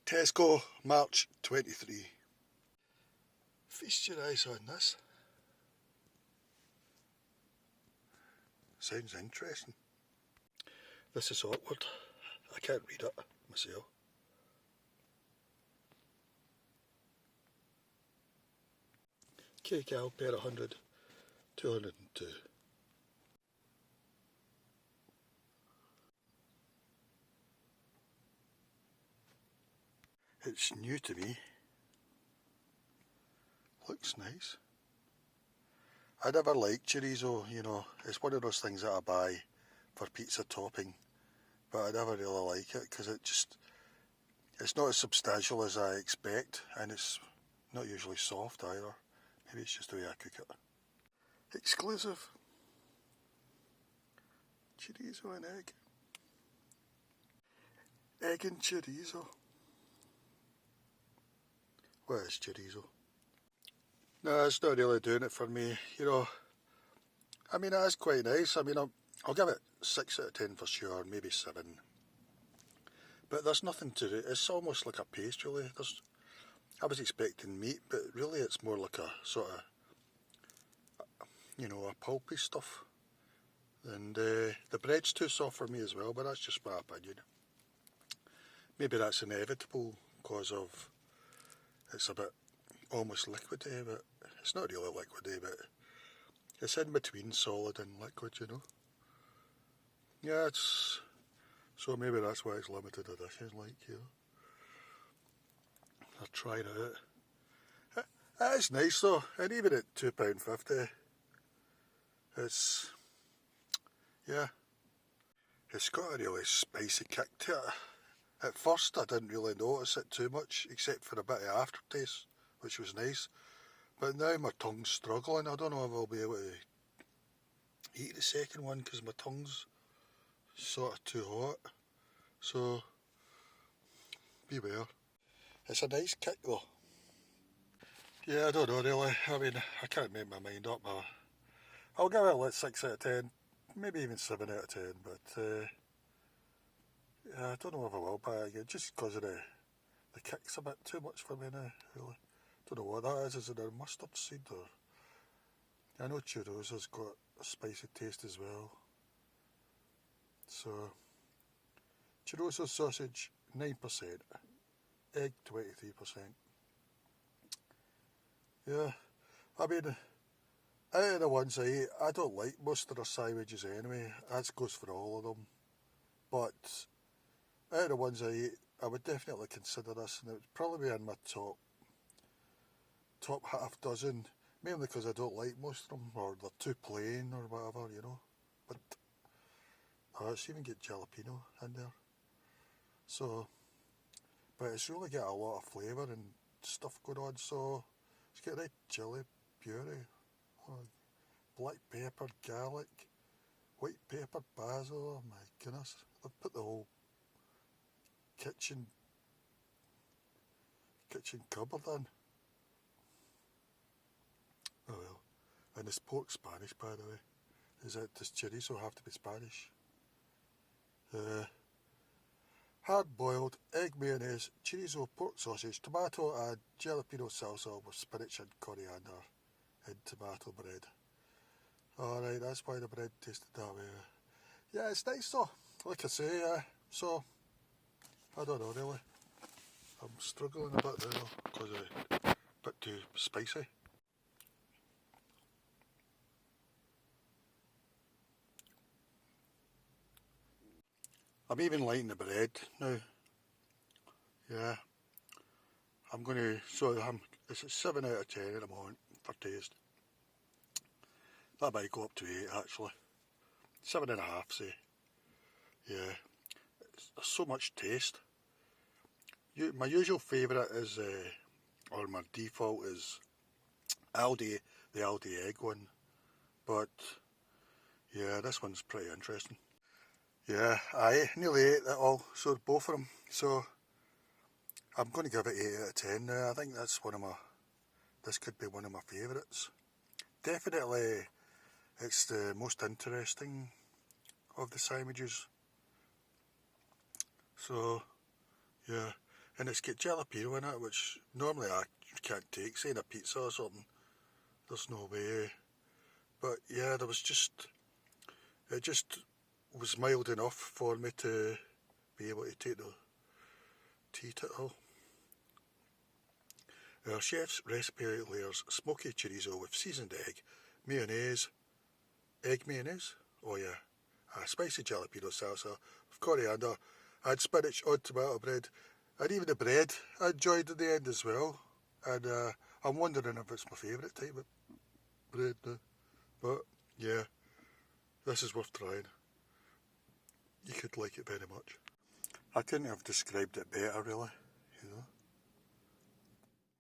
Tesco, March 23. Feast your eyes on this. Sounds interesting. This is awkward. I can't read it myself. kcal per 100, 202. It's new to me. Looks nice. I never liked chorizo, you know. It's one of those things that I buy for pizza topping, but I never really like it because it's not as substantial as I expect, and it's not usually soft either. Maybe it's just the way I cook it. Exclusive. Chorizo and egg. Egg and chorizo. What is chorizo? No, it's not really doing it for me, you know. I mean, it is quite nice. I mean, I'll give it 6 out of 10 for sure, maybe 7. But there's nothing to it. It's almost like a paste, really. I was expecting meat, but really it's more like a sort of, you know, a pulpy stuff. And the bread's too soft for me as well, but that's just my opinion. Maybe that's inevitable because of it's a bit almost liquidy, but it's not really liquidy, but it's in between solid and liquid, you know. Yeah, so maybe that's why it's limited edition, like, you know. I'll try it out. It is nice though, and even at £2.50, yeah, it's got a really spicy kick to it. At first I didn't really notice it too much, except for a bit of aftertaste, which was nice. But now my tongue's struggling. I don't know if I'll be able to eat the second one because my tongue's sort of too hot. So, beware. It's a nice kick though. Yeah, I don't know really. I mean, I can't make my mind up. I'll give it like 6 out of 10, maybe even 7 out of 10, but yeah, I don't know if I will buy it again, just because of the kick's a bit too much for me now, really. Don't know what that is it a mustard seed or... I know Chorizo's got a spicy taste as well. So, Chorizo sausage 9%, egg 23%. Yeah, I mean, out of the ones I eat, I don't like most of their sandwiches anyway. That goes for all of them. But out of the ones I eat, I would definitely consider this, and it would probably be in my top half dozen, mainly because I don't like most of them, or they're too plain or whatever, you know. But it's even got jalapeno in there. So, but it's really got a lot of flavour and stuff going on. So it's got red chilli, puree, black pepper, garlic, white pepper, basil. Oh my goodness, they've put the whole kitchen cupboard in. Oh well. And this pork Spanish, by the way. Does chorizo have to be Spanish? Hard boiled, egg mayonnaise, chorizo, pork sausage, tomato and jalapeno salsa with spinach and coriander in tomato bread. Alright, that's why the bread tasted that way. Yeah, it's nice though, like I say, so, I don't know really. I'm struggling a bit there because it's a bit too spicy. I'm even liking the bread now. Yeah. I'm going to, it's a 7 out of 10 at the moment for taste. That might go up to 8 actually. 7.5 say. Yeah. There's so much taste. My usual favourite is, or my default is the Aldi egg one. But, yeah, this one's pretty interesting. Yeah, I nearly ate that all, so both of them. So, I'm going to give it 8 out of 10 now. I think that's this could be one of my favourites. Definitely, it's the most interesting of the sandwiches. So, yeah. and it's got jalapeno in it, which normally I can't take, say in a pizza or something. There's no way. But yeah, it just was mild enough for me to be able to take the tea tittle. Our chef's recipe layers smoky chorizo with seasoned egg, mayonnaise, egg mayonnaise, oh yeah, spicy jalapeno salsa with coriander, add spinach on tomato bread, and even the bread I enjoyed at the end as well. And I'm wondering if it's my favourite type of bread now. But yeah, this is worth trying. You could like it very much. I couldn't have described it better really, you know.